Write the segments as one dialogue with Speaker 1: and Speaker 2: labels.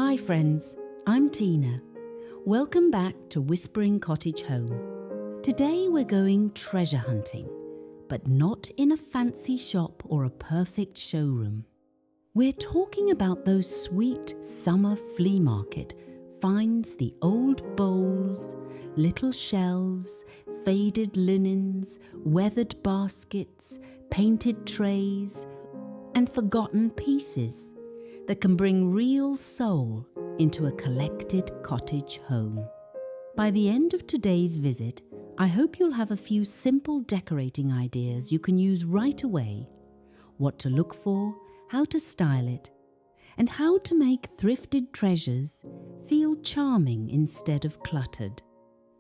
Speaker 1: Hi friends, I'm Tina. Welcome back to Whispering Cottage Home. Today we're going treasure hunting, but not in a fancy shop or a perfect showroom. We're talking about those sweet summer flea market finds, the old bowls, little shelves, faded linens, weathered baskets, painted trays, and forgotten pieces that can bring real soul into a collected cottage home. By the end of today's visit, I hope you'll have a few simple decorating ideas you can use right away, what to look for, how to style it, and how to make thrifted treasures feel charming instead of cluttered.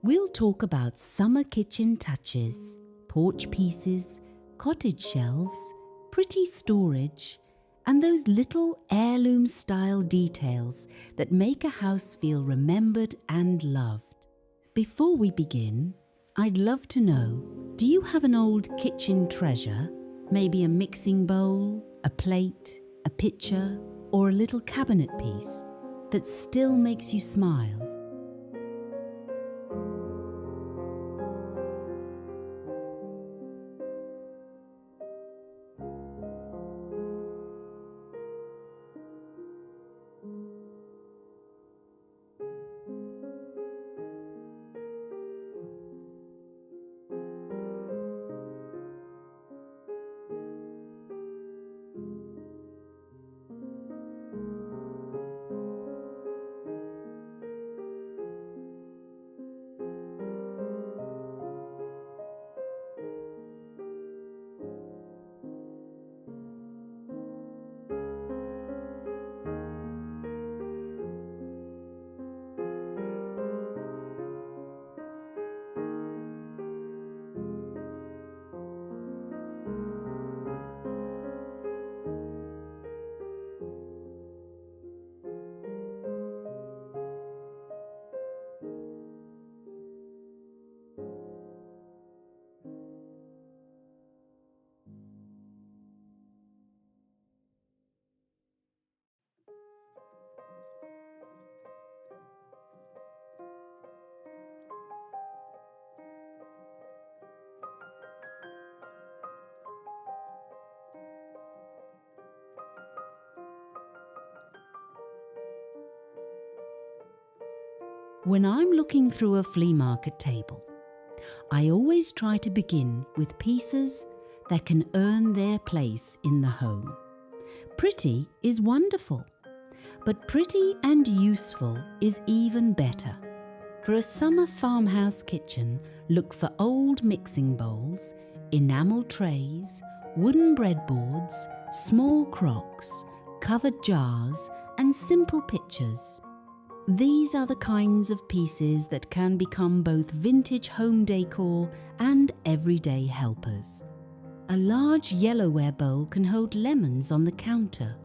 Speaker 1: We'll talk about summer kitchen touches, porch pieces, cottage shelves, pretty storage, and those little heirloom-style details that make a house feel remembered and loved. Before we begin, I'd love to know, do you have an old kitchen treasure? Maybe a mixing bowl, a plate, a pitcher, or a little cabinet piece that still makes you smile? When I'm looking through a flea market table, I always try to begin with pieces that can earn their place in the home. Pretty is wonderful, but pretty and useful is even better. For a summer farmhouse kitchen, look for old mixing bowls, enamel trays, wooden breadboards, small crocks, covered jars, and simple pitchers. These are the kinds of pieces that can become both vintage home decor and everyday helpers. A large yellowware bowl can hold lemons on the counter.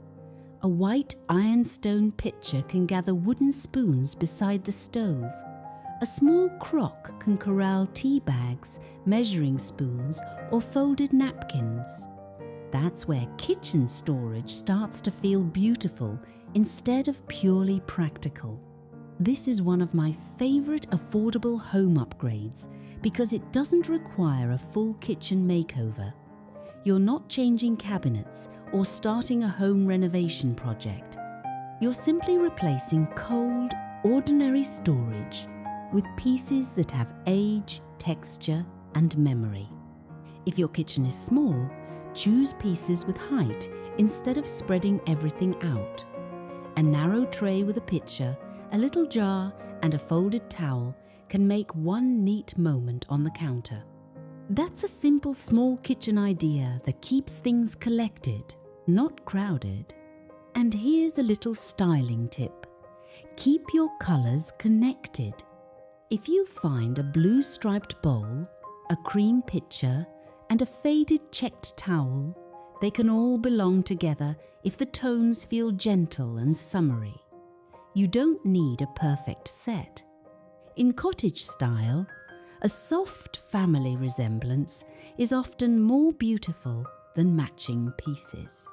Speaker 1: A white ironstone pitcher can gather wooden spoons beside the stove. A small crock can corral tea bags, measuring spoons, or folded napkins. That's where kitchen storage starts to feel beautiful instead of purely practical. This is one of my favorite affordable home upgrades because it doesn't require a full kitchen makeover. You're not changing cabinets or starting a home renovation project. You're simply replacing cold, ordinary storage with pieces that have age, texture, and memory. If your kitchen is small, choose pieces with height instead of spreading everything out. A narrow tray with a pitcher, a little jar, and a folded towel can make one neat moment on the counter. That's a simple small kitchen idea that keeps things collected, not crowded. And here's a little styling tip. Keep your colors connected. If you find a blue striped bowl, a cream pitcher, and a faded checked towel, they can all belong together if the tones feel gentle and summery. You don't need a perfect set. In cottage style, a soft family resemblance is often more beautiful than matching pieces.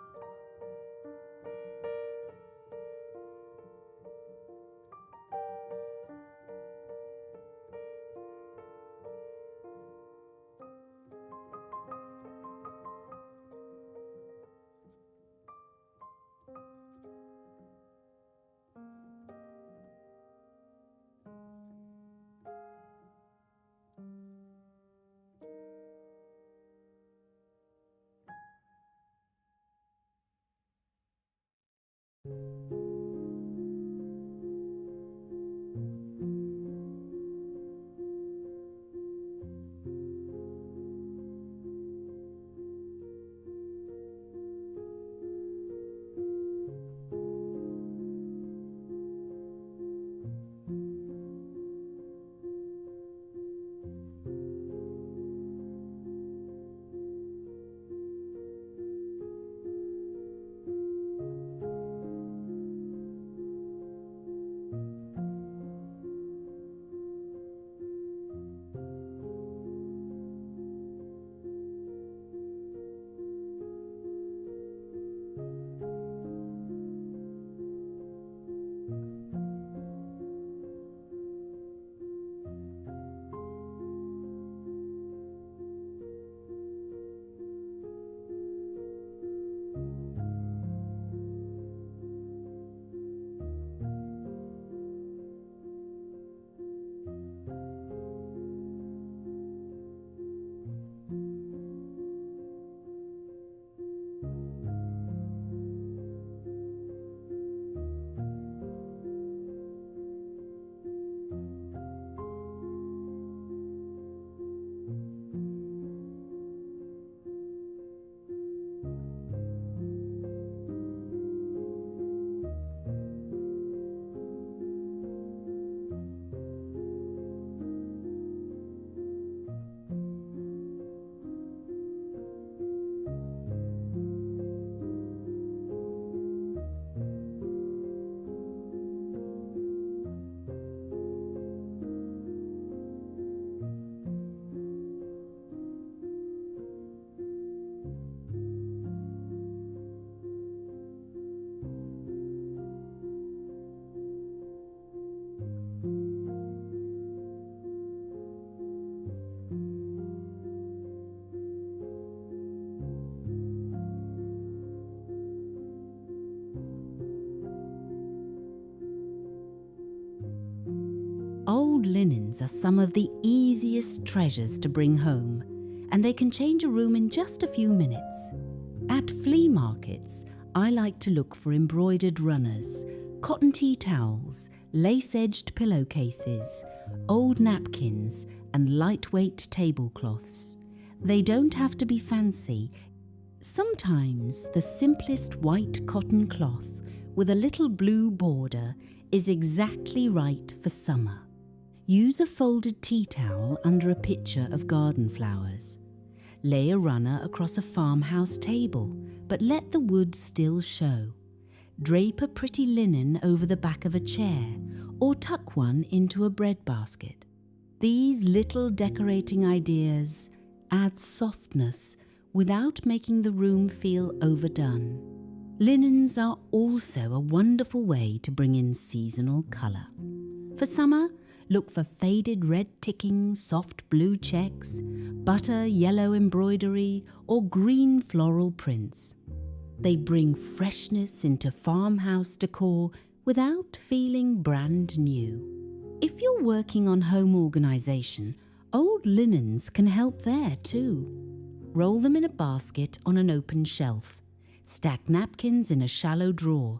Speaker 1: Old linens are some of the easiest treasures to bring home, and they can change a room in just a few minutes. At flea markets, I like to look for embroidered runners, cotton tea towels, lace-edged pillowcases, old napkins, and lightweight tablecloths. They don't have to be fancy. Sometimes the simplest white cotton cloth with a little blue border is exactly right for summer. Use a folded tea towel under a pitcher of garden flowers. Lay a runner across a farmhouse table, but let the wood still show. Drape a pretty linen over the back of a chair, or tuck one into a bread basket. These little decorating ideas add softness without making the room feel overdone. Linens are also a wonderful way to bring in seasonal colour. For summer, look for faded red ticking, soft blue checks, butter yellow embroidery, or green floral prints. They bring freshness into farmhouse decor without feeling brand new. If you're working on home organisation, old linens can help there too. Roll them in a basket on an open shelf. Stack napkins in a shallow drawer.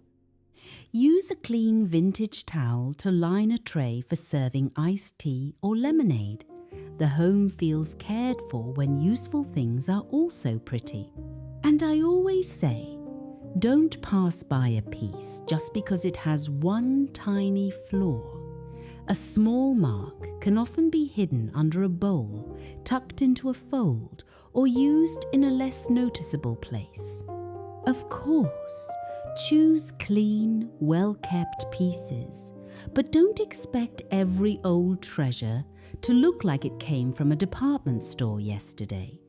Speaker 1: Use a clean vintage towel to line a tray for serving iced tea or lemonade. The home feels cared for when useful things are also pretty. And I always say, don't pass by a piece just because it has one tiny flaw. A small mark can often be hidden under a bowl, tucked into a fold, or used in a less noticeable place. Of course, choose clean, well-kept pieces, but don't expect every old treasure to look like it came from a department store yesterday.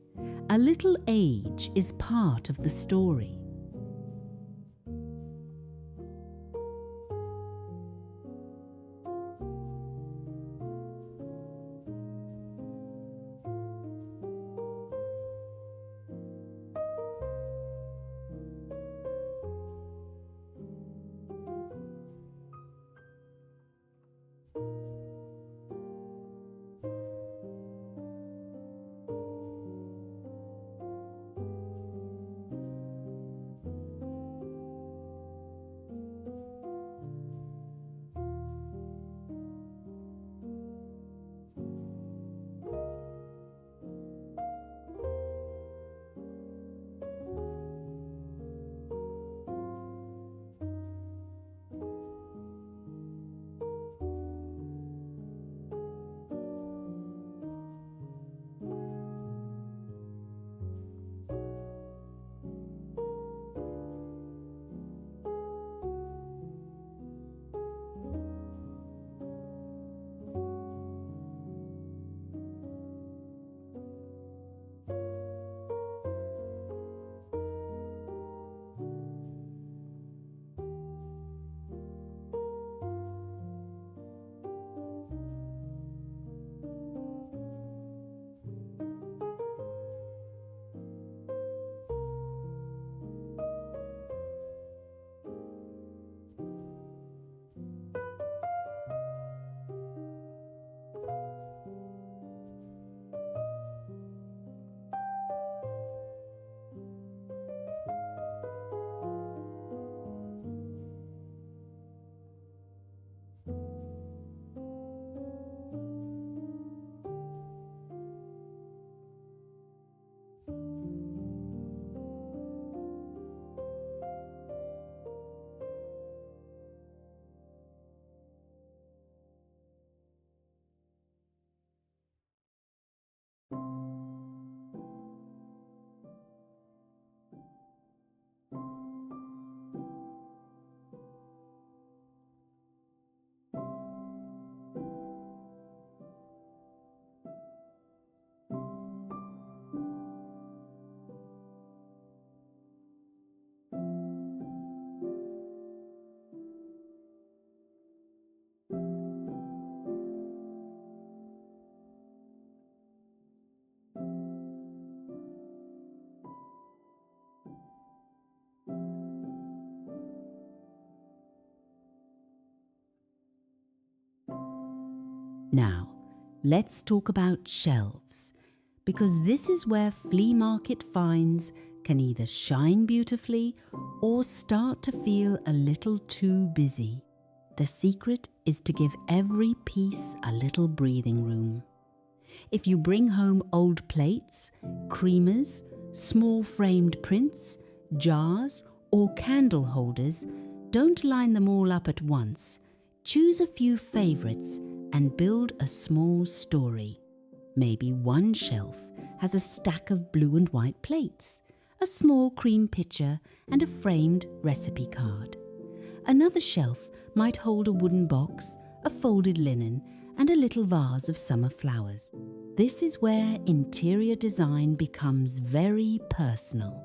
Speaker 1: A little age is part of the story. Now, let's talk about shelves, because this is where flea market finds can either shine beautifully or start to feel a little too busy. The secret is to give every piece a little breathing room. If you bring home old plates, creamers, small framed prints, jars, or candle holders, don't line them all up at once. Choose a few favorites and build a small story. Maybe one shelf has a stack of blue and white plates, a small cream pitcher, and a framed recipe card. Another shelf might hold a wooden box, a folded linen, and a little vase of summer flowers. This is where interior design becomes very personal.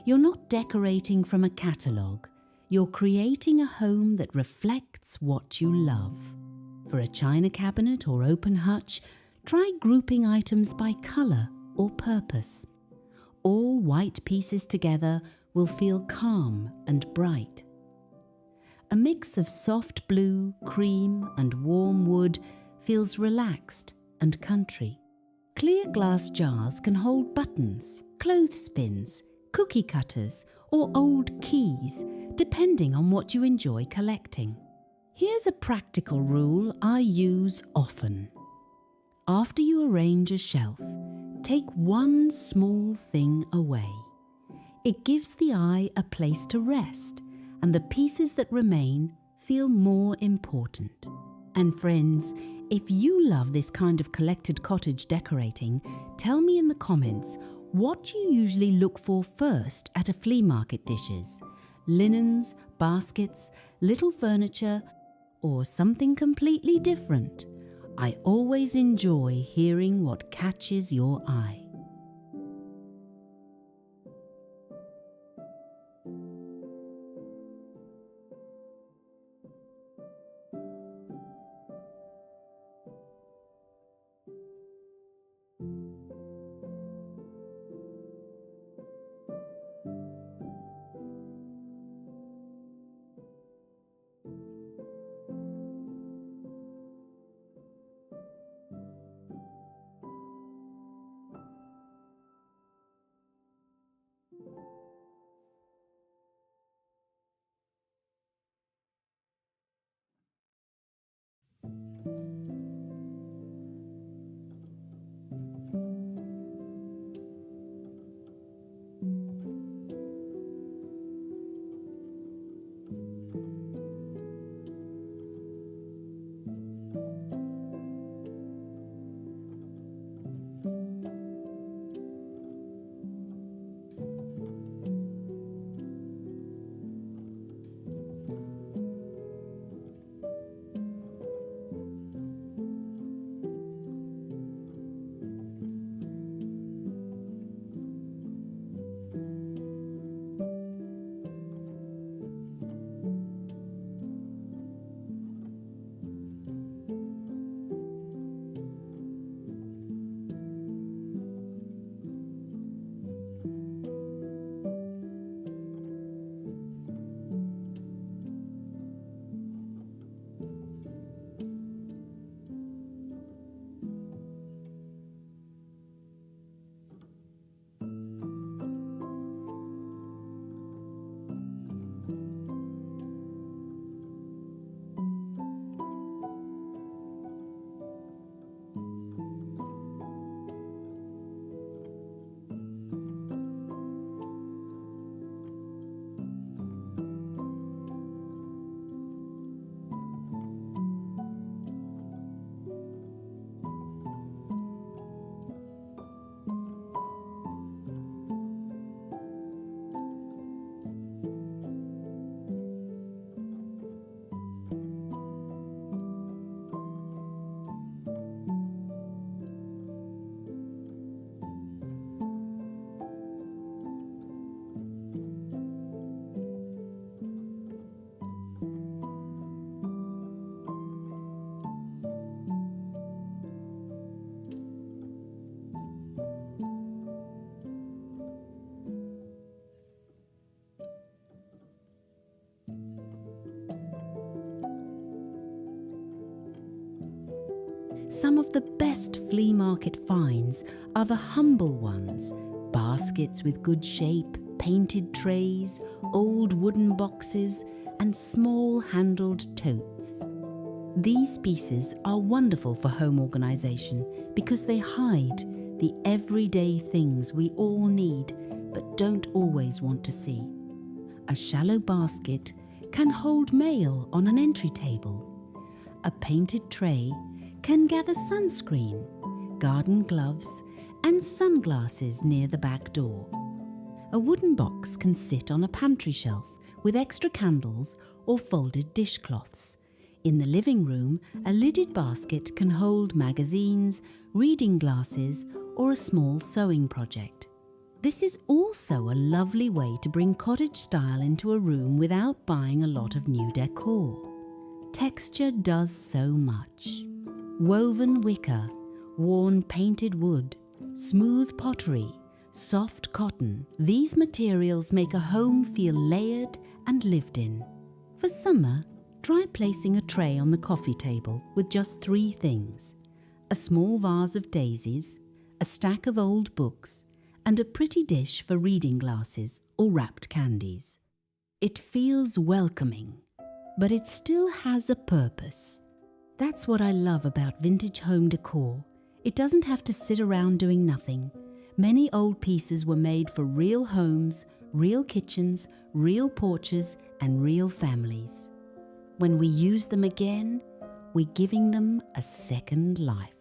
Speaker 1: You're not decorating from a catalogue. You're creating a home that reflects what you love. For a china cabinet or open hutch, try grouping items by colour or purpose. All white pieces together will feel calm and bright. A mix of soft blue, cream, and warm wood feels relaxed and country. Clear glass jars can hold buttons, clothespins, cookie cutters, or old keys, depending on what you enjoy collecting. Here's a practical rule I use often. After you arrange a shelf, take one small thing away. It gives the eye a place to rest, and the pieces that remain feel more important. And friends, if you love this kind of collected cottage decorating, tell me in the comments what you usually look for first at a flea market dishes. Linens, baskets, little furniture, or something completely different. I always enjoy hearing what catches your eye. Some of the best flea market finds are the humble ones: baskets with good shape, painted trays, old wooden boxes, and small handled totes. These pieces are wonderful for home organization because they hide the everyday things we all need but don't always want to see. A shallow basket can hold mail on an entry table. A painted tray can gather sunscreen, garden gloves, and sunglasses near the back door. A wooden box can sit on a pantry shelf with extra candles or folded dishcloths. In the living room, a lidded basket can hold magazines, reading glasses, or a small sewing project. This is also a lovely way to bring cottage style into a room without buying a lot of new decor. Texture does so much. Woven wicker, worn painted wood, smooth pottery, soft cotton, these materials make a home feel layered and lived in. For summer, try placing a tray on the coffee table with just 3 things: a small vase of daisies, a stack of old books, and a pretty dish for reading glasses or wrapped candies. It feels welcoming, but it still has a purpose. That's what I love about vintage home decor. It doesn't have to sit around doing nothing. Many old pieces were made for real homes, real kitchens, real porches, and real families. When we use them again, we're giving them a second life.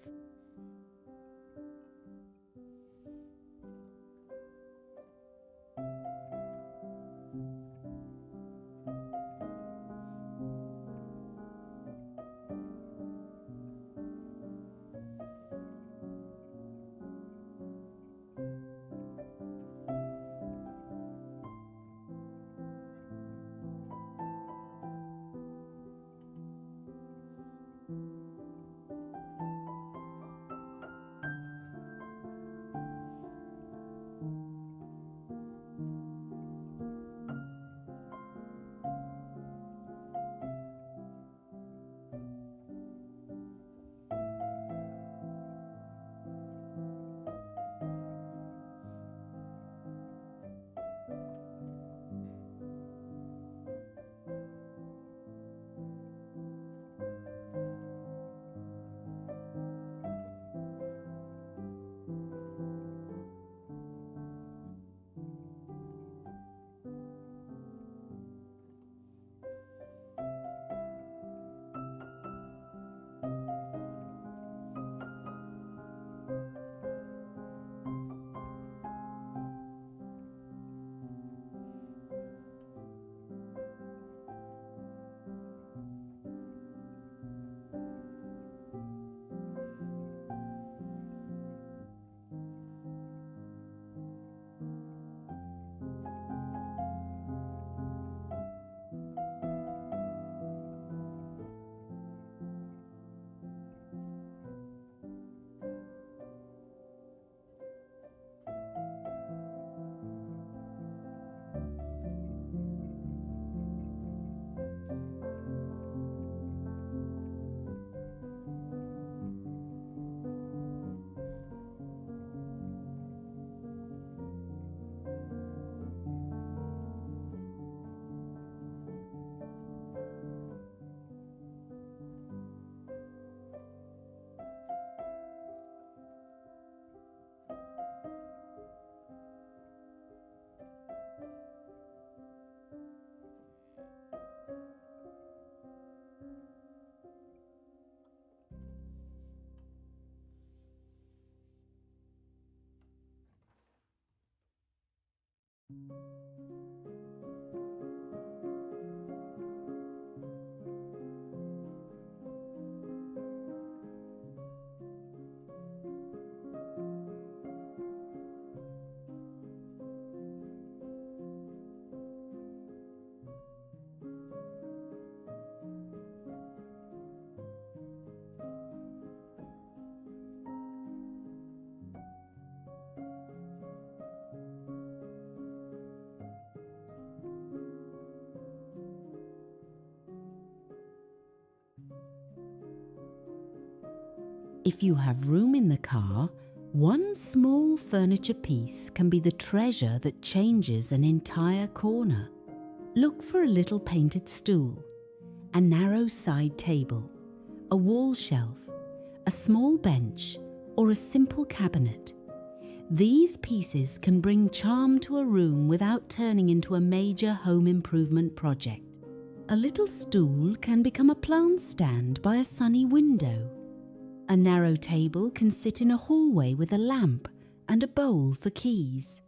Speaker 1: If you have room in the car, one small furniture piece can be the treasure that changes an entire corner. Look for a little painted stool, a narrow side table, a wall shelf, a small bench, or a simple cabinet. These pieces can bring charm to a room without turning into a major home improvement project. A little stool can become a plant stand by a sunny window. A narrow table can sit in a hallway with a lamp and a bowl for keys.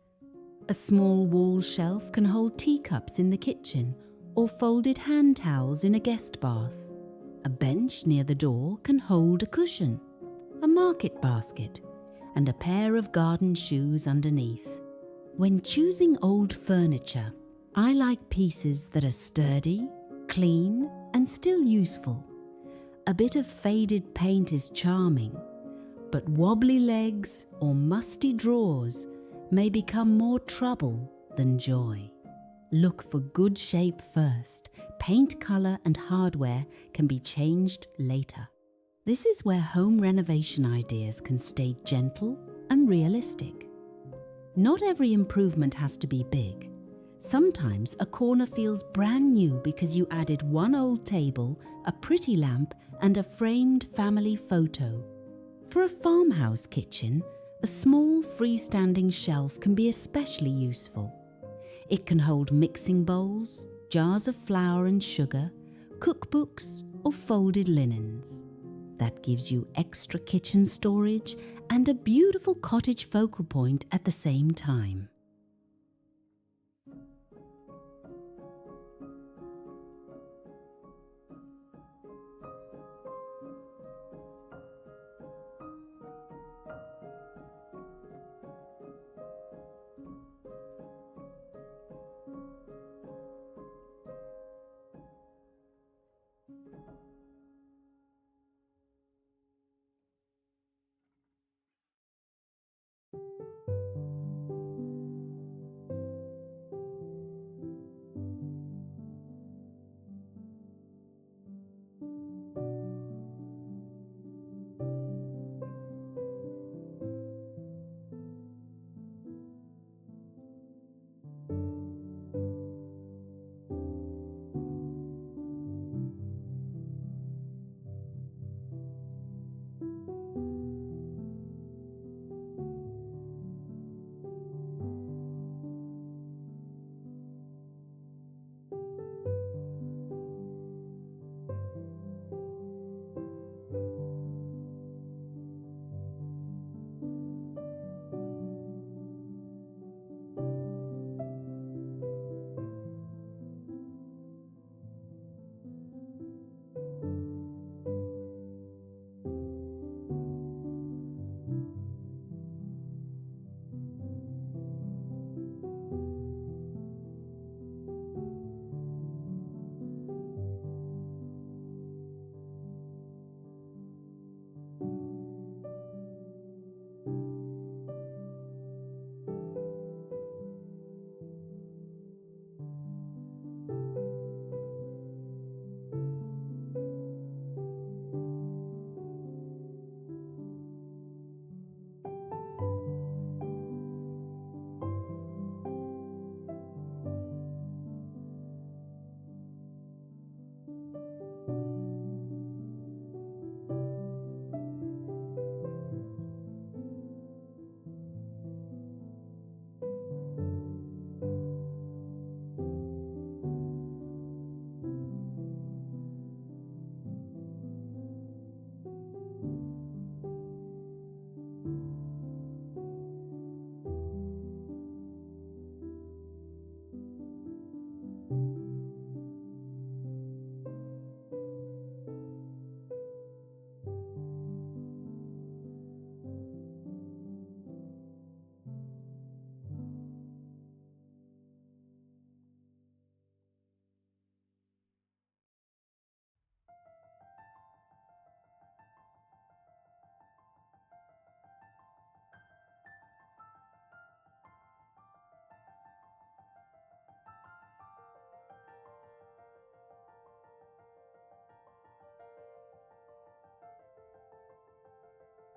Speaker 1: A small wall shelf can hold teacups in the kitchen or folded hand towels in a guest bath. A bench near the door can hold a cushion, a market basket, and a pair of garden shoes underneath. When choosing old furniture, I like pieces that are sturdy, clean, and still useful. A bit of faded paint is charming, but wobbly legs or musty drawers may become more trouble than joy. Look for good shape first. Paint color and hardware can be changed later. This is where home renovation ideas can stay gentle and realistic. Not every improvement has to be big. Sometimes a corner feels brand new because you added one old table, a pretty lamp, and a framed family photo. For a farmhouse kitchen, a small freestanding shelf can be especially useful. It can hold mixing bowls, jars of flour and sugar, cookbooks, or folded linens. That gives you extra kitchen storage and a beautiful cottage focal point at the same time.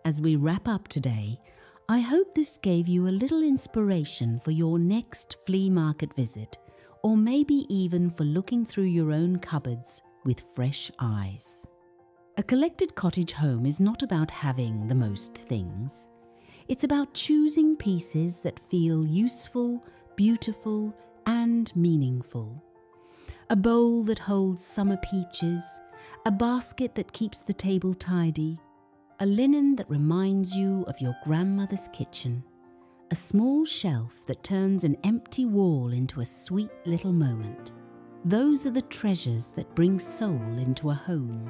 Speaker 1: As we wrap up today, I hope this gave you a little inspiration for your next flea market visit, or maybe even for looking through your own cupboards with fresh eyes. A collected cottage home is not about having the most things. It's about choosing pieces that feel useful, beautiful, and meaningful. A bowl that holds summer peaches, a basket that keeps the table tidy, a linen that reminds you of your grandmother's kitchen, a small shelf that turns an empty wall into a sweet little moment. Those are the treasures that bring soul into a home.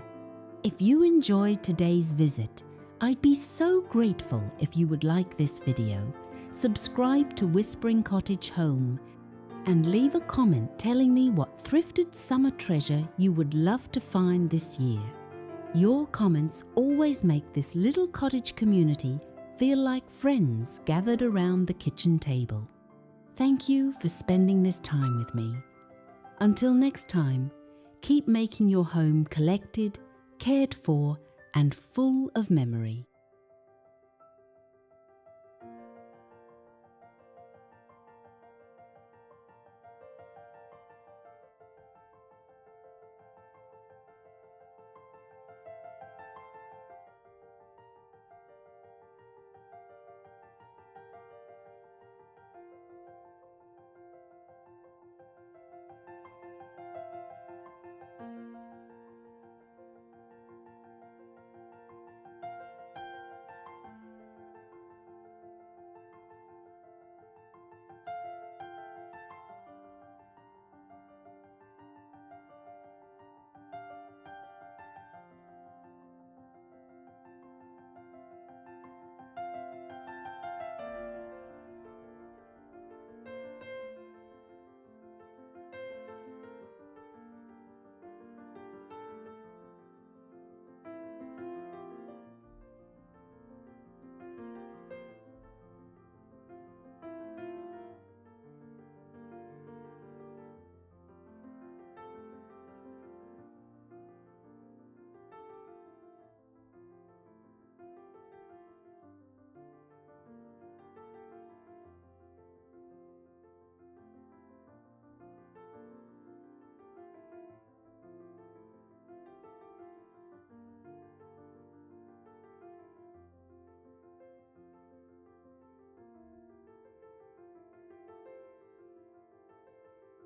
Speaker 1: If you enjoyed today's visit, I'd be so grateful if you would like this video, subscribe to Whispering Cottage Home, and leave a comment telling me what thrifted summer treasure you would love to find this year. Your comments always make this little cottage community feel like friends gathered around the kitchen table. Thank you for spending this time with me. Until next time, keep making your home collected, cared for, and full of memory.